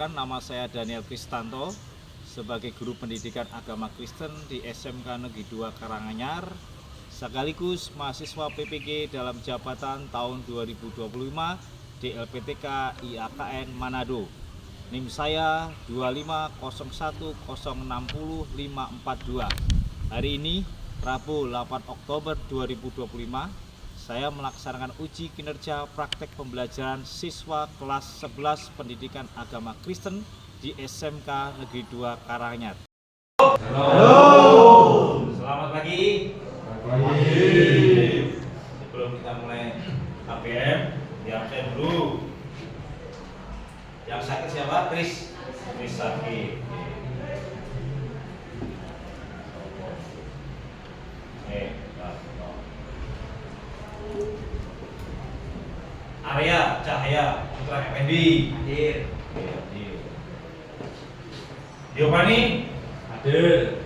Perkenalkan, nama saya Daniel Kristanto sebagai guru pendidikan agama Kristen di SMK Negeri 2 Karanganyar, sekaligus mahasiswa PPG dalam jabatan tahun 2025 di LPTK IAKN Manado. NIM saya 25010600542. Hari ini Rabu 8 Oktober 2025 saya melaksanakan uji kinerja praktek pembelajaran siswa kelas 11 pendidikan agama Kristen di SMK Negeri 2 Karanganyar. Halo. Selamat pagi. Sebelum kita mulai KPM, di absen dulu. Yang sakit siapa? Kris sakit. Arya Cahaya Putra Effendi hadir. Giovanni hadir.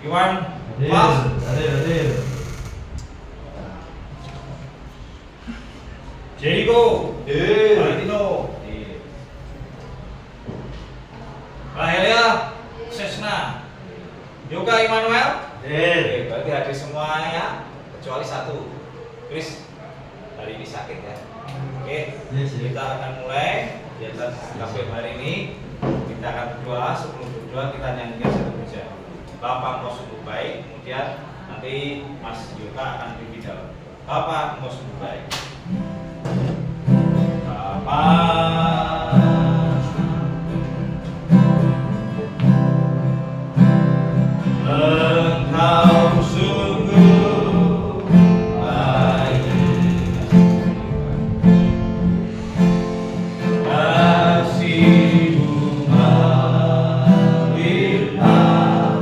Iwan hadir. Jericho Valentino Rahelia Sesna Yoga Immanuel berarti hadir semua ya, kecuali satu, Chris hari ini sakit ya. Oke, kita akan mulai kegiatan KPM hari ini. Kita akan berdoa. Sebelum berdoa kita nyanyikan satu pujian. Bapak engkau sungguh baik. Kemudian nanti Mas Yoga akan pimpin dalam. Bapak engkau sungguh baik. Bapak engkau sungguh baik. Kasih-Mu melimpah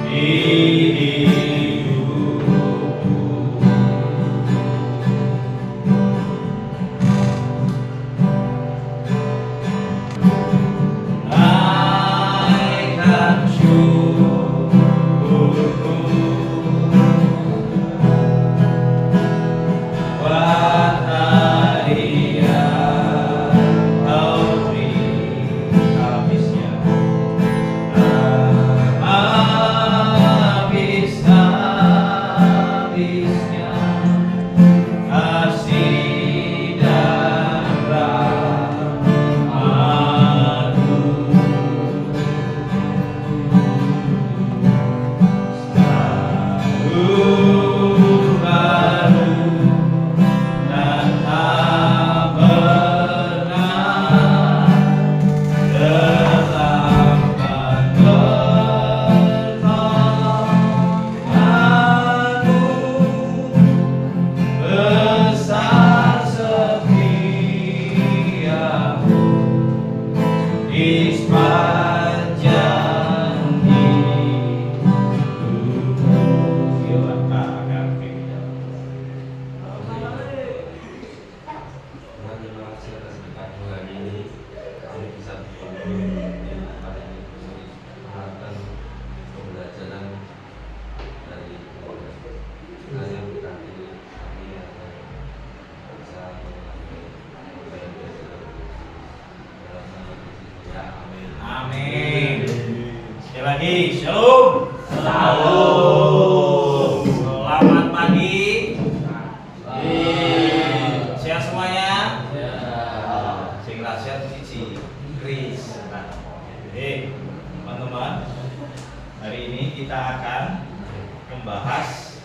di hidupku. Naikkan syukurku buat hadiah Kau beri habisnya, habis-habisnya kasih dan rahmat-Mu. Selalu baru dan tak pernah terlambat pertolongan-Mu. Besar setiamu di sepanjang hidupku. Tuhan, terima kasih atas berkat-Mu hari ini. Kami bisa berkumpul di tempat ini untuk melakukan pembelajaran dari Tuhan. Kiranya berkati kami agar bisa mengalami apa yang diajarkan dalam nama Yesus. Ya, amin. Amin. Sekali lagi, shalom. Shalom. Selamat pagi. Sehat semuanya? Sing sehat cici Kris. Teman-teman, hari ini kita akan membahas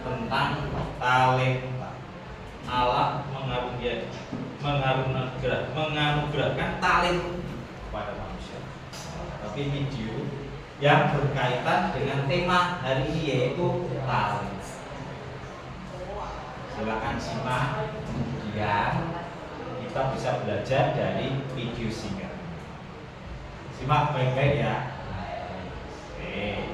tentang talenta. Allah menganugerahkan talenta kepada manusia. Tapi video yang berkaitan dengan tema hari ini yaitu talenta. Silakan simak, kemudian kita bisa belajar dari video singkat. Simak baik-baik ya. Oke.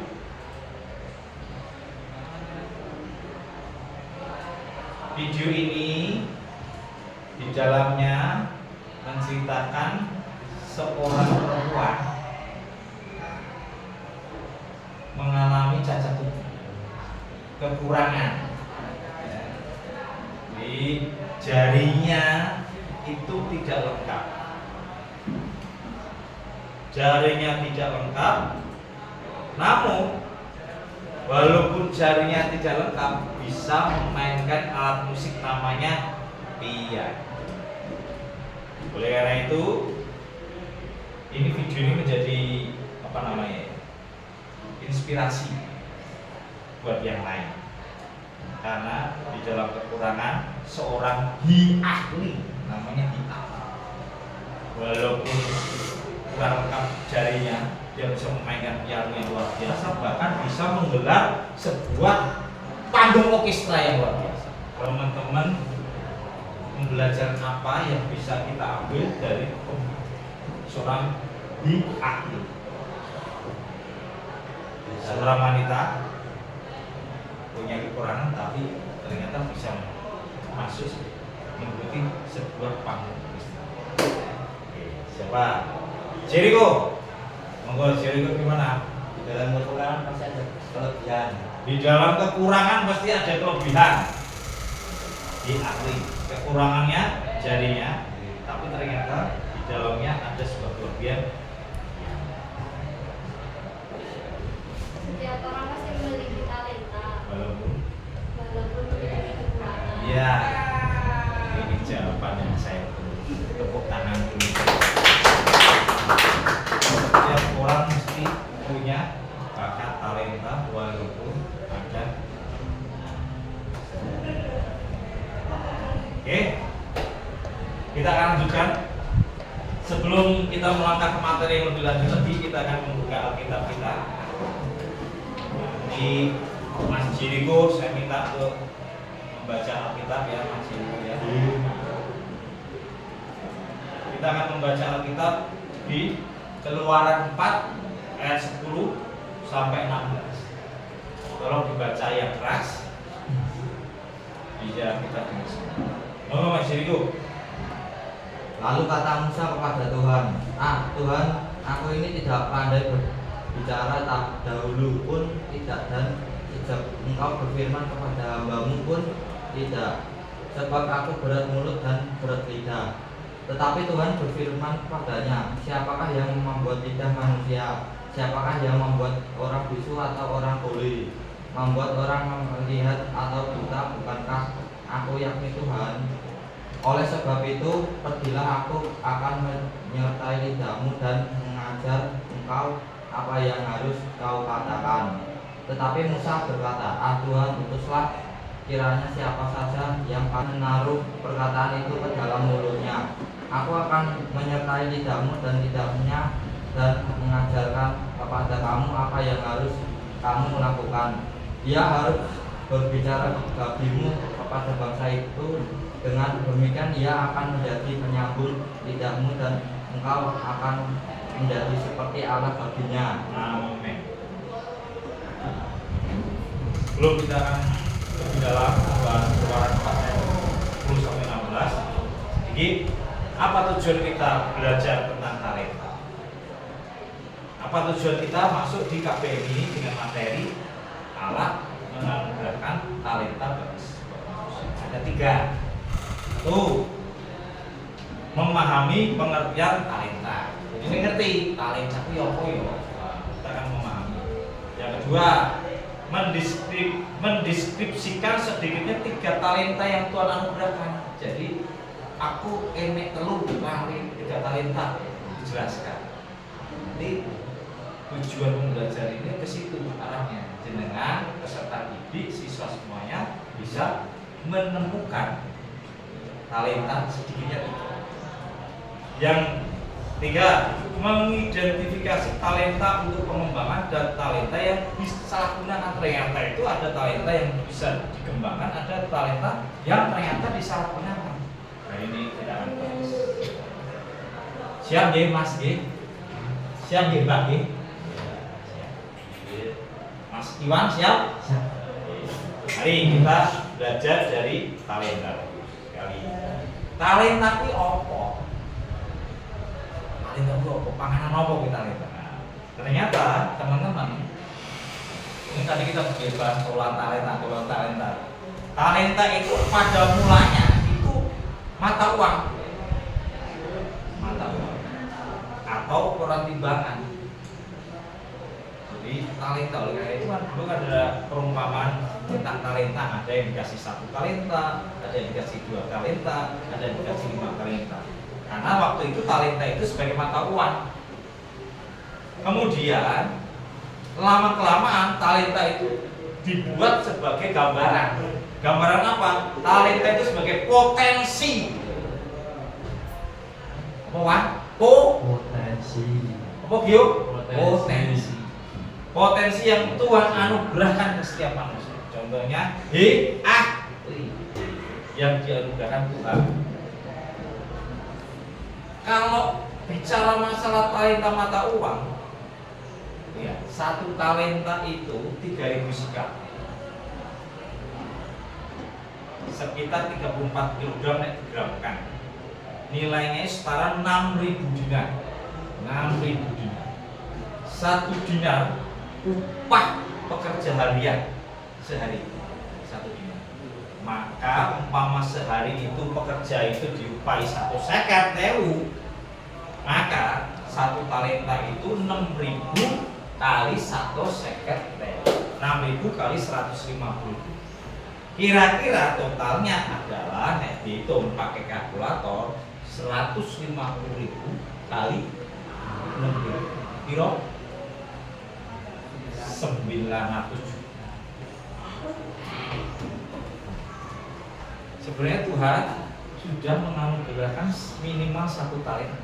Video ini di dalamnya menceritakan seorang perempuan mengalami cacat tubuh, kekurangan. Jadi jarinya itu tidak lengkap. Jarinya tidak lengkap, namun walaupun jarinya tidak lengkap bisa memainkan alat musik namanya piano. Oleh karena itu, ini video ini menjadi inspirasi buat yang lain. Karena di dalam kekurangan seorang ahli, namanya ahli, walaupun kurang lengkap jarinya, dia bisa memainkan piano yang luar biasa, bahkan bisa menggelar sebuah panggung orkestra yang luar biasa. Teman-teman belajar apa yang bisa kita ambil dari seorang ahli, seorang wanita punya kekurangan tapi ternyata bisa masuk mengikuti sebuah panggung orkestra. Siapa? Jericho. Monggo Jericho gimana? Di dalam kekurangan pasti ada kelebihan. Di dalam kekurangan pasti ada kelebihan. Di ahli, kekurangannya jarinya, tapi ternyata di dalamnya ada sebuah kelebihan. Setiap orang pasti memiliki talenta, Walaupun memiliki kekurangan. ya, ini jawaban yang saya tunggu. Tepuk tangan dulu. Setiap orang mesti punya bakat talenta walaupun ada. Oke, kita akan lanjutkan. Sebelum kita melangkah ke materi yang lebih lanjut lagi, kita akan membuka Alkitab kita. Ini Mas Jericho, saya minta untuk membaca Alkitab ya, Mas Jericho ya. Kita akan membaca Alkitab di Keluaran 4 ayat 10 sampai 16. Tolong dibaca yang keras. Bisa kita dengar. Monggo Mas Jericho. Lalu kata Musa kepada Tuhan, Tuhan, aku ini tidak pandai berbicara tak dahulu pun tidak, dan sejak engkau berfirman kepada hambamu pun tidak, sebab aku berat mulut dan berat lidah. Tetapi Tuhan berfirman kepadanya, siapakah yang membuat lidah manusia? Siapakah yang membuat orang bisu atau orang tuli? Membuat orang melihat atau buta? Bukankah aku yakni Tuhan? Oleh sebab itu, pergilah, aku akan menyertai lidahmu dan mengajar engkau apa yang harus kau katakan. Tetapi Musa berkata, Tuhan, utuslah kiranya siapa saja yang akan menaruh perkataan itu ke dalam mulutnya. Aku akan menyertai lidahmu dan lidahnya dan mengajarkan kepada kamu apa yang harus kamu lakukan. Dia harus berbicara bagimu kepada bangsa itu. Dengan demikian ia akan menjadi penyambung lidahmu dan engkau akan menjadi seperti Allah baginya. Amin. Sebelum kita akan lebih dalam bahas Keluaran 4 ayat 10 sampai 16. Jadi apa tujuan kita belajar tentang talenta? Apa tujuan kita masuk di KPM ini dengan materi Allah menganugerahkan talenta bagi sebuah manusia? Ada 3. Satu, memahami pengertian talenta. Jadi ngerti talenta itu apa ya? Kita akan memahami. Yang kedua, mendeskripsikan sedikitnya 3 talenta yang Tuhan anugerahkan. Jadi aku enek telu lali 3 talenta dijelaskan. Nanti tujuan pembelajaran ini ke situ arahnya. Jenengan peserta didik, siswa semuanya bisa menemukan talenta sedikitnya 3. Yang 3, mengidentifikasi talenta untuk pengembangan dan talenta yang bisa gunakan. Ternyata itu ada talenta yang bisa dikembangkan, ada talenta yang ternyata disalahgunakan. Nah ini kita akan bahas. Siap nggih Mas nggih? Siap nggih Mbak nggih? Siap. Mas Iwan siap? Siap. Mari kita belajar dari talenta. Talenta kuwi apa? Talenta kuwi apa? Panganan apa kuwi talenta? Nah, ternyata teman-teman, ini tadi kita bahas pola talenta. Talenta itu pada mulanya itu mata uang atau ukuran timbangan. Jadi talenta, oleh karena itu kan dulu kan ada perumpamaan tentang talenta. Ada yang dikasih 1 talenta, ada yang dikasih 2 talenta, ada yang dikasih 5 talenta. Karena waktu itu talenta itu sebagai mata uang. Kemudian lama kelamaan talenta itu dibuat sebagai gambaran. Gambaran apa? Talenta itu sebagai potensi. Apa Wan? Potensi. Apa Gio? Potensi. Potensi yang Tuhan anugerahkan ke setiap manusia. Contohnya ahli yang dianugerahkan Tuhan. Kalau bicara masalah talenta mata uang, ya, 1 talenta itu 3.000 sikap, sekitar 34 kg nek digramkan. Nilainya setara 6.000 dinar. 6.000 dinar. 1 dinar upah pekerja harian sehari. 1 dinar. Maka umpama sehari itu pekerja itu diupahi 150.000, maka 1 talenta itu 6.000 kali 150.000. 6.000 kali 150.000. Kira-kira totalnya adalah nek dihitung pakai kalkulator 150.000 kali 6.000. Kira 900 juta. Sebenarnya Tuhan sudah menganugerahkan minimal 1 talenta.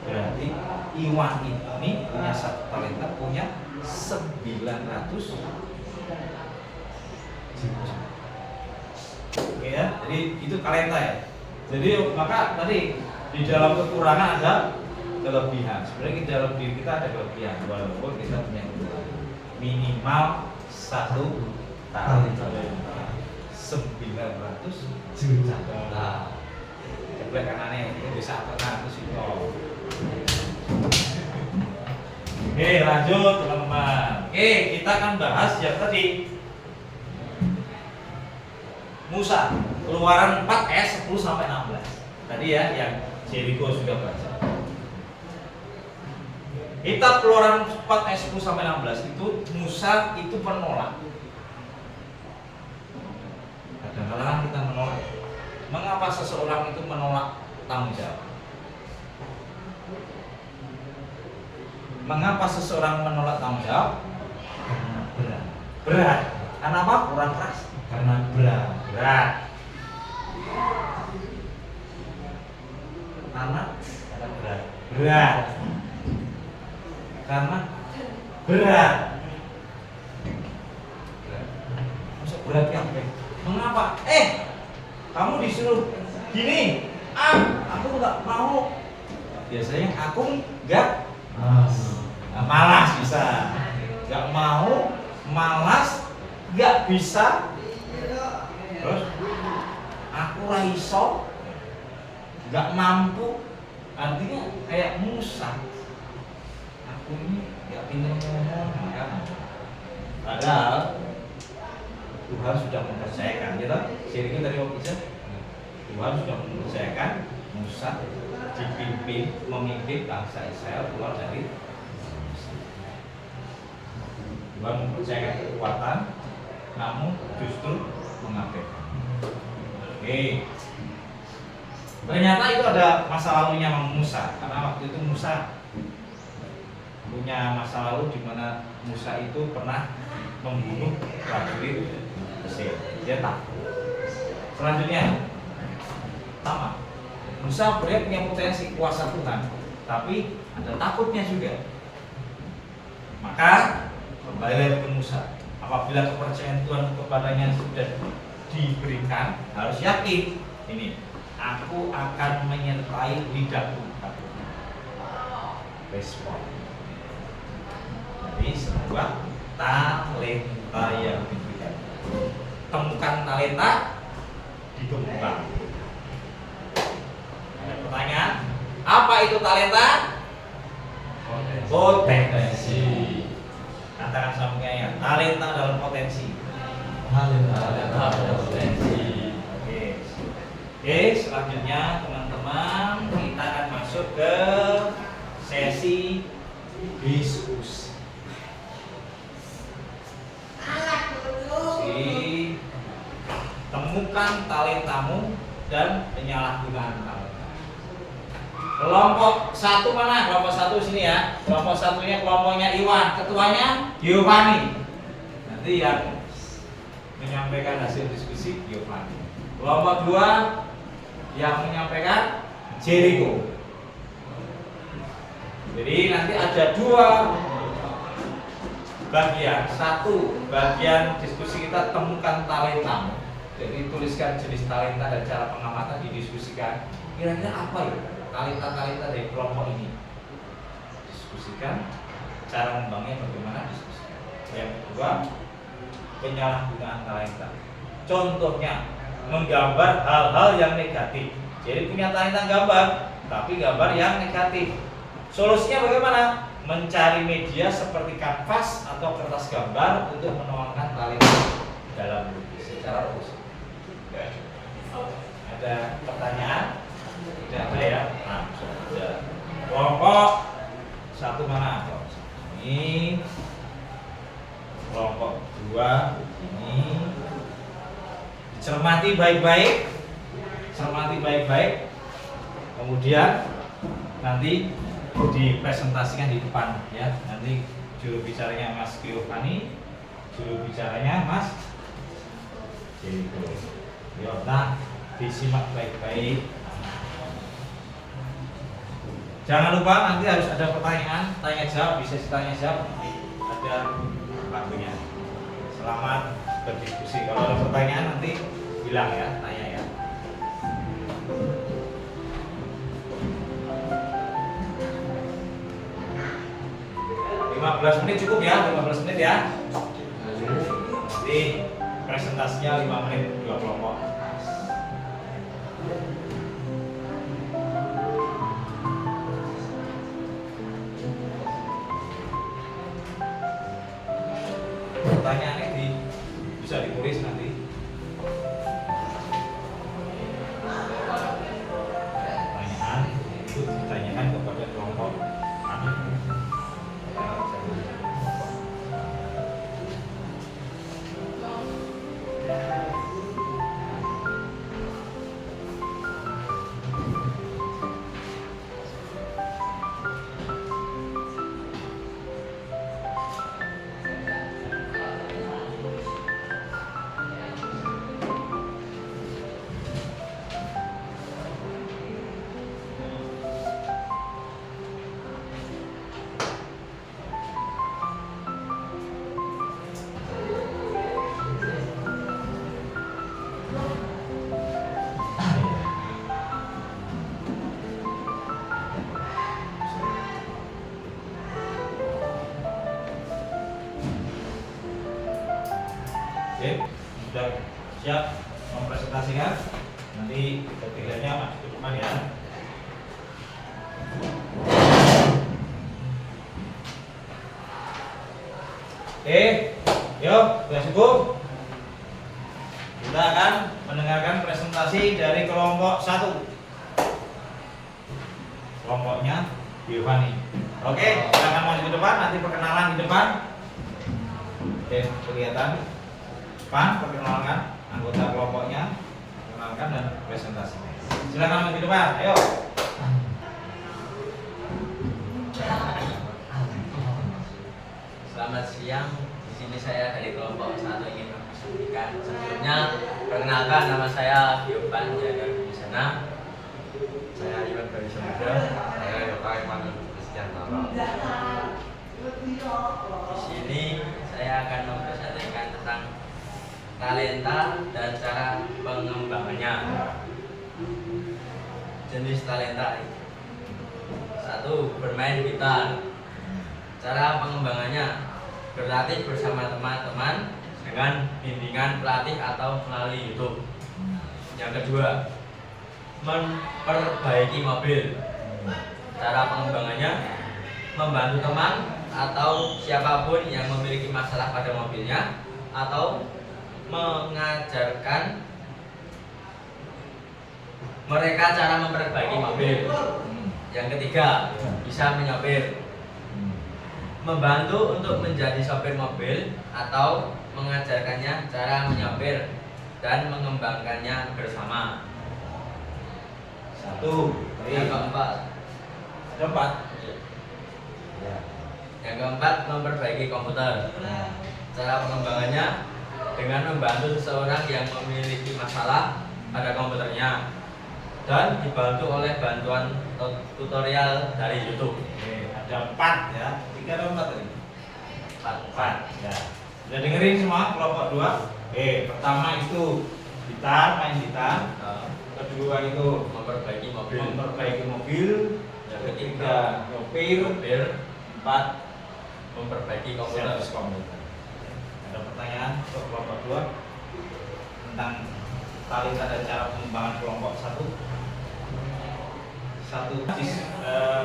Berarti Iwan ini punya 1 talenta, punya 900 juta. Oke ya, jadi itu talenta ya. Jadi maka tadi di dalam kekurangan ada kelebihan. Sebenarnya di dalam diri kita ada kelebihan, walaupun kita punya kekurangan. Minimal 1 talenta. 900 juta. Nah, coba kanane itu bisa apa sih kok. Oke, lanjut teman-teman. Oke, kita akan bahas yang tadi Musa, Keluaran 4 ayat 10 sampai 16. Tadi ya yang Jericho sudah baca. Kitab Keluaran 4 ayat 10 sampai 16 itu Musa itu menolak. Kadang-kadang kita menolak. Mengapa seseorang itu menolak tanggung jawab? Mengapa seseorang menolak tanggung jawab? Karena berat. Berat. Karena apa? Kurang keras. Karena berat. Berat. Karena Berat. berat. Karena berat. Masuk berat ya? Mengapa? Kamu disuruh gini. Aku nggak mau. Biasanya aku nggak malas bisa. Nggak mau, malas, nggak bisa. Terus aku raiso, nggak mampu. Artinya kayak Musa. Aku ini nggak pintar ngomong, maka padahal Tuhan sudah mempercayakan kita. Sharingnya dari waktu itu Tuhan sudah mempercayakan Musa memimpin bangsa Israel keluar dari Mesir. Tuhan mempercayakan kekuatan, namun justru mengabaikan. Oke. Ternyata itu ada masa lalunya Musa, karena waktu itu Musa punya masa lalu di mana Musa itu pernah membunuh prajurit Mesir. Dia takut. Selanjutnya sama. Musa sebenarnya punya potensi kuasa Tuhan, tapi ada takutnya juga. Maka kembali lagi ke Musa. Apabila kepercayaan Tuhan kepadanya sudah diberikan, harus yakin ini. Aku akan menyertai lidahku. Respon. Jadi sebuah talenta yang diberikan. Temukan talenta, ditemukan. Ada pertanyaan? Apa itu talenta? Potensi. Katakan sampingnya ya. Talenta dalam potensi. Talenta Potensi. Oke. Oke, selanjutnya teman-teman kita akan masuk ke sesi diskusi. Temukan talentamu dan penyalahgunaan talenta. Kelompok satu mana? Kelompok satu sini ya. Kelompok satunya kelompoknya Iwan, ketuanya Giovanni. Nanti yang menyampaikan hasil diskusi Giovanni. Kelompok dua yang menyampaikan Jericho. Jadi nanti ada dua bagian. Satu bagian diskusi kita temukan talentamu. Jadi tuliskan jenis talenta dan cara pengamatan, didiskusikan. Kira-kira apa ya talenta-talenta dari kelompok ini? Diskusikan. Cara mengembangnya bagaimana, diskusikan. Yang kedua, penyalahgunaan talenta. Contohnya, menggambar hal-hal yang negatif. Jadi punya talenta gambar, tapi gambar yang negatif. Solusinya bagaimana? Mencari media seperti kanvas atau kertas gambar untuk menuangkan talenta dalam lukis secara logis. Ada pertanyaan? Tidak ada ya? Nah, sudah. Kelompok satu mana? Ini. Kelompok dua ini. Cermati baik-baik. Cermati baik-baik. Kemudian nanti dipresentasikan di depan ya. Nanti juru bicaranya Mas Giovanni, juru bicaranya Mas Jericho. Nah, disimak baik-baik. Jangan lupa nanti harus ada pertanyaan, tanya jawab, bisa tanya jawab, ada waktunya. Selamat berdiskusi. Kalau ada pertanyaan nanti bilang ya, tanya ya. 15 menit cukup ya, 15 menit ya. Nanti presentasinya 5 menit dua kelompok. Pertanyaannya bisa ditulis nanti. Pertanyaan itu ditanyakan kepada kelompok anak. Oke, sudah siap mempresentasikan? Nanti ketiganya maju ke depan ya. Oke, yuk, sudah cukup. Kita akan mendengarkan presentasi dari kelompok 1. Kelompoknya Giovanni. Oke, silakan maju ke depan, nanti perkenalan di depan. Oke, kelihatan. Depan perkenalkan anggota kelompoknya, perkenalkan dan presentasinya. Silakan maju ke depan, ayo. Selamat siang. Di sini saya dari kelompok 1 ingin mempresentasikan. Sebelumnya perkenalkan, nama saya Giovanni di sana. Saya Iwan dari Samudra. Saya Yoka Iman Kristiantara. Di sini saya akan mempresentasikan tentang talenta dan cara pengembangannya. Jenis talenta. 1. Bermain gitar. Cara pengembangannya: berlatih bersama teman-teman dengan bimbingan pelatih atau melalui YouTube. Yang kedua, memperbaiki mobil. Cara pengembangannya: membantu teman atau siapapun yang memiliki masalah pada mobilnya, atau mengajarkan Mereka cara memperbaiki mobil. Yang ketiga, bisa menyopir. Membantu untuk menjadi sopir mobil atau mengajarkannya cara menyopir dan mengembangkannya bersama. Satu. Yang keempat, Ada 4. Ya. yang keempat memperbaiki komputer. Cara pengembangannya dengan membantu seseorang yang memiliki masalah pada komputernya dan dibantu oleh bantuan tutorial dari YouTube. Oke, ada 4 ya. 3 atau 4 tadi? 4. Ya. Udah dengerin semua kelompok 2? Pertama itu gitar, main gitar. Kedua itu Memperbaiki mobil. memperbaiki mobil. Yang Ketiga nyopir. Sopir. 4 Memperbaiki komputer. servis komputer. Ada pertanyaan untuk kelompok 2 tentang talenta dan cara pengembangan kelompok 1?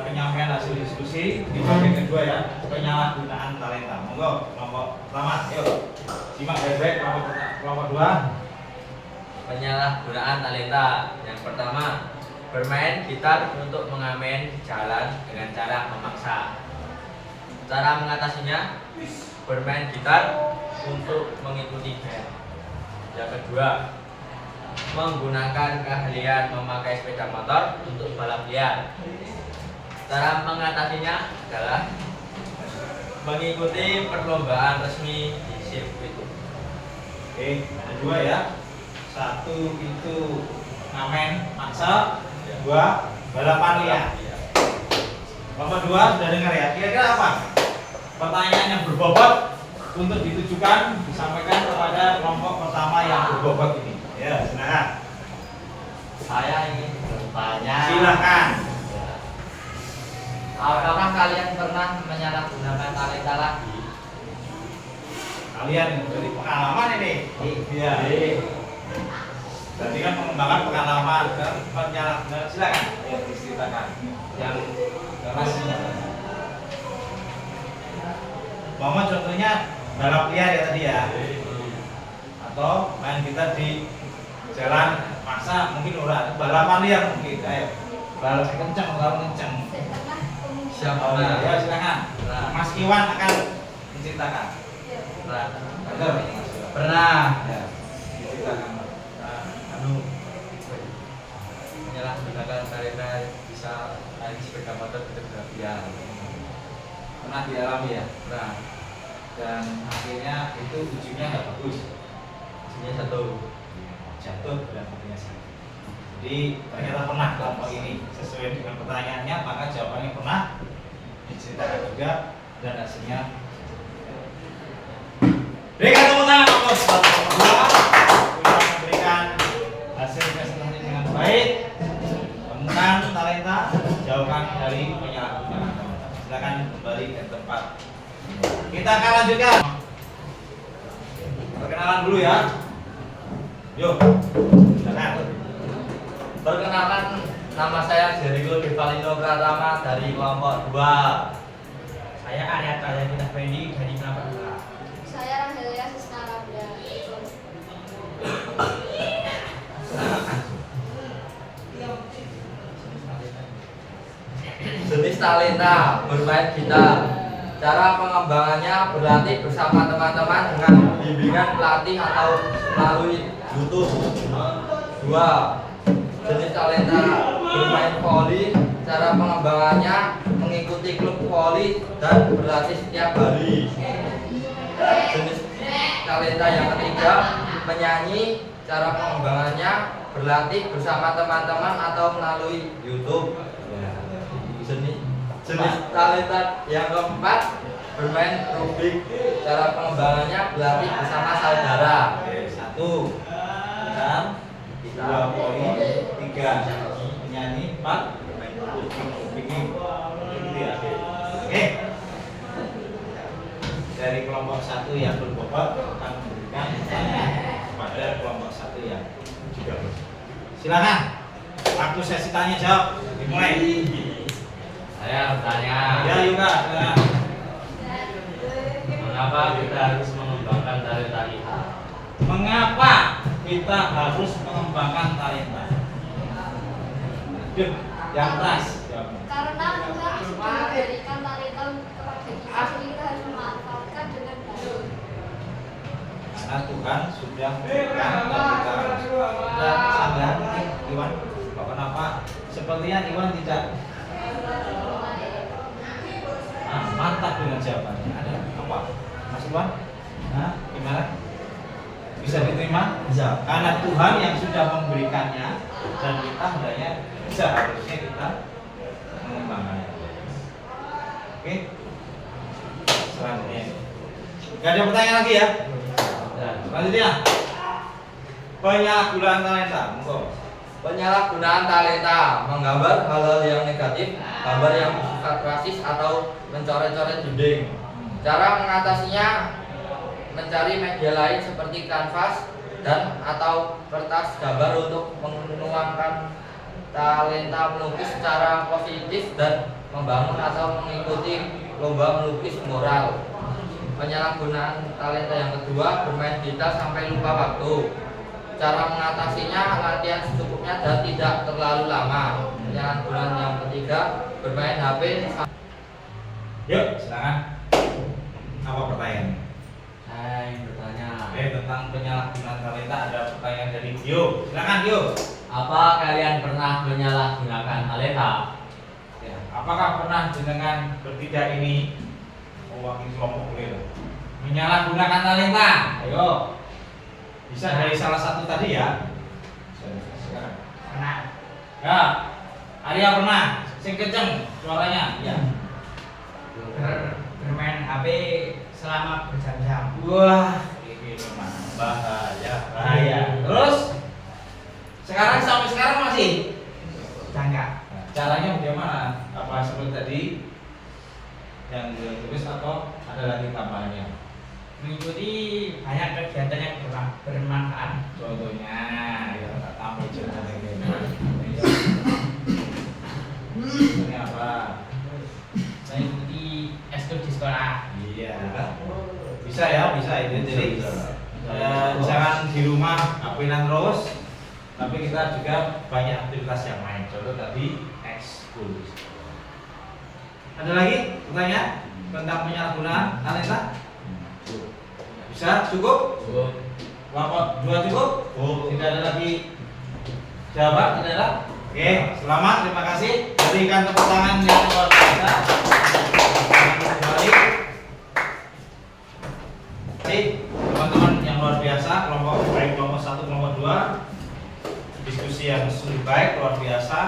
Penyampaian hasil diskusi di bagian kedua ya, penyalahgunaan talenta. Monggo kelompok pertama, yuk simak baik-baik kelompok 2. Penyalahgunaan talenta. Yang pertama, bermain gitar untuk mengamen jalan dengan cara memaksa. Cara mengatasinya, bermain gitar untuk mengikuti band. Yang kedua, menggunakan keahlian memakai sepeda motor untuk balap liar. Cara mengatasinya adalah mengikuti perlombaan resmi di sirkuit. Oke, ada 2 ya. 1 itu ngamen maksa, 2 balapan liar. Kelompok 2 sudah dengar ya. Kira-kira apa pertanyaan yang berbobot untuk ditujukan disampaikan kepada kelompok pertama yang berbobot ini? Ya, silakan. Saya ingin bertanya. Silakan. Apakah kalian pernah menyalahgunakan talenta lagi? Kalian dari pengalaman ini. Iya. Berarti kan mengembangkan pengalaman dan penyalahgunaan. Silakan. Ya, diceritakan. Yang keras. Mama contohnya balap liar ya tadi ya. Atau main gitar di jalan maksa mungkin balapan liar mungkin. Ayo. Balap kencang kalau kencang. Siapa? Ya silakan. Mas Iwan akan menceritakan. Nah, Betul, Mas Iwan. Pernah. Ya, diceritakan. menyalahgunakan talenta bisa naik sepeda motor ke ya. Pernah dialami ya. Nah, Dan akhirnya itu ujungnya nggak bagus. ujungnya satu. Jatuh dan akhirnya sakit. Jadi ternyata pernah kelompok ini sesuai dengan pertanyaannya, maka jawabannya pernah diceritakan juga dan hasilnya. Berikan tepuk tangan bos buat kelompok 2 sudah memberikan hasil presentasi dengan baik. Temukan talenta, jauhkan dari penyalahgunaan talenta. Silakan kembali ke tempat. Kita akan lanjutkan. Perkenalan dulu ya. Yuk, silakan. Perkenalkan, nama saya Jericho Devalino Pratama dari kelompok 2. Saya Arya Tayakita Fendi dari kelompok 2. Saya Rahelia Sisna Rabda. Jenis talenta bermain gitar. Cara pengembangannya berlatih bersama teman-teman dengan bimbingan pelatih atau melalui YouTube. 2. Jenis talenta bermain voli. Cara pengembangannya mengikuti klub voli dan berlatih setiap hari. Jenis talenta yang ketiga menyanyi. Cara pengembangannya berlatih bersama teman-teman atau melalui YouTube. Jenis talenta yang keempat bermain rubik. Cara pengembangannya berlatih bersama saudara. Oke, 1 gitar, 2 voli, 3 menyanyi, 4 bikin. Gitu ya. Oke. Dari kelompok 1 yang berbobot akan memberikan pertanyaan kepada kelompok 1 yang juga berbobot. Silakan. Waktu sesi tanya jawab dimulai. Saya bertanya, Ya, Yuka. Silakan. mengapa kita harus mengembangkan talenta kita? Mengapa kita harus mengembangkan talenta? Yang keras. Karena Tuhan sudah memberikan talenta kepada kita, jadi kita harus memanfaatkan dengan baik. Karena Tuhan sudah memberikan dan kita harus. Dan sadar mungkin Iwan, kok kenapa? Sepertinya Iwan tidak mantap dengan jawabannya. Ada apa? Mas Iwan? Nah, gimana? Bisa diterima? Bisa. Karena Tuhan yang sudah memberikannya dan kita hendaknya seharusnya kita mengembangkannya. Oke? Selanjutnya. Gak ada pertanyaan lagi ya? Selanjutnya. Penyalahgunaan talenta. Monggo. Penyalahgunaan talenta menggambar hal-hal yang negatif, gambar yang bersifat rasis atau mencoret-coret dinding. Cara mengatasinya mencari media lain seperti kanvas dan atau kertas gambar untuk menuangkan talenta melukis secara positif dan membangun atau mengikuti lomba melukis moral. Penyalahgunaan talenta yang kedua, bermain gitar sampai lupa waktu. Cara mengatasinya latihan secukupnya dan tidak terlalu lama. Penyalahgunaan yang ketiga, bermain HP. Yuk, silakan. Apa pertanyaan? Saya ingin bertanya, Oke, tentang penyalahgunaan talenta ada pertanyaan dari Dio. Silakan Dio. apa kalian pernah menyalahgunakan talenta? Ya, apakah pernah jenengan bertiga ini mewakili kelompok kuliah menyalahgunakan talenta? Ayo. Bisa dari salah satu tadi ya. Silakan. Pernah. Ya. Arya pernah. Sing kenceng suaranya. Ya. Bermain HP selama berjam-jam. Wah, ini memang bahaya. Terus sekarang sampai sekarang masih Jangka. caranya bagaimana? Apa seperti tadi yang ditulis atau ada lagi tambahannya? Mengikuti banyak kegiatan yang bermanfaat. Contohnya, ya tak tambah cerita lagi. Ini apa? Mengikuti ekskul di sekolah. Iya. Bisa ya, bisa itu. Jadi jangan di rumah HP-an terus, tapi kita juga banyak aktivitas yang lain. Contoh tadi ekskul. Ada lagi pertanyaan tentang penyalahgunaan talenta? Bisa? Cukup? Bapak dua cukup? Tidak ada lagi jawaban? Tidak ada? Oke, selamat, terima kasih. Berikan tepuk tangan yang luar biasa. Kembali. Terima kasih teman-teman yang luar biasa, kelompok baik kelompok 1, kelompok 2. Diskusi yang sungguh baik, luar biasa.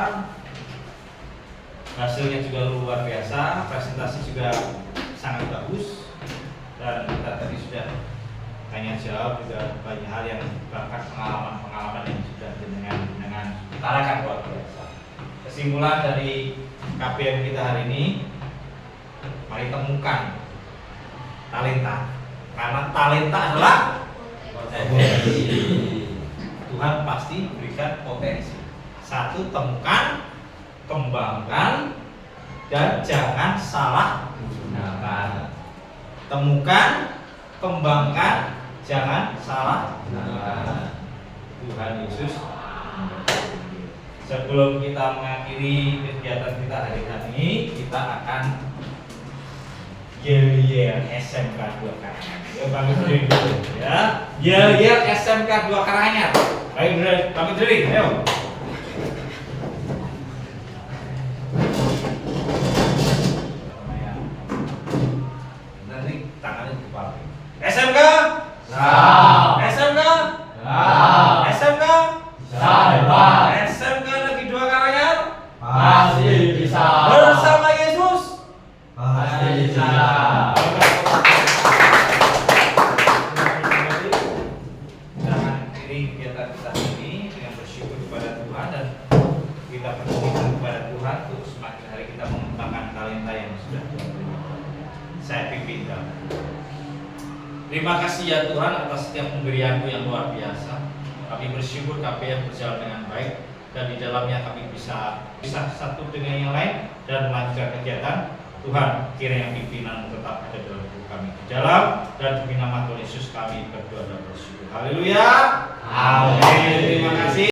Hasilnya juga luar biasa, presentasi juga sangat bagus. Dan kita tadi sudah tanya jawab juga banyak hal yang bahkan pengalaman yang sudah dengan utarakan luar biasa. Kesimpulan dari KPM kita hari ini, mari temukan talenta, karena talenta adalah potensi. Tuhan pasti berikan potensi. Satu, temukan, kembangkan, dan jangan salah gunakan. Temukan, kembangkan, jangan salah gunakan. Tuhan Yesus. Sebelum kita mengakhiri kegiatan kita hari ini, kita akan yel SMK 2 Karanganyar. Ya, pamit diri dulu ya. Yel SMK 2 Karanganyar. Baik, pamit diri. Ayo. Nanti tangannya di kepala. SMK? SMK? SMK? SMK Negeri 2 Karanganyar? Masih bisa. Bersama Yesus? Masih bisa. Jangan akhiri kegiatan kita ini dengan bersyukur kepada Tuhan dan kita bersyukur kepada Tuhan untuk semakin hari kita mengembangkan talenta yang sudah Tuhan berikan. Saya pimpin doa. Terima kasih ya Tuhan atas setiap pemberian-Mu yang luar biasa. Kami bersyukur KPM berjalan dengan baik dan di dalamnya kami bisa satu dengan yang lain dan melanjutkan kegiatan. Tuhan, kiranya pimpinan tetap ada dalam hidup kami. Di dalam dan demi nama Tuhan Yesus kami berdoa dan bersyukur. Haleluya. Amin. Terima kasih.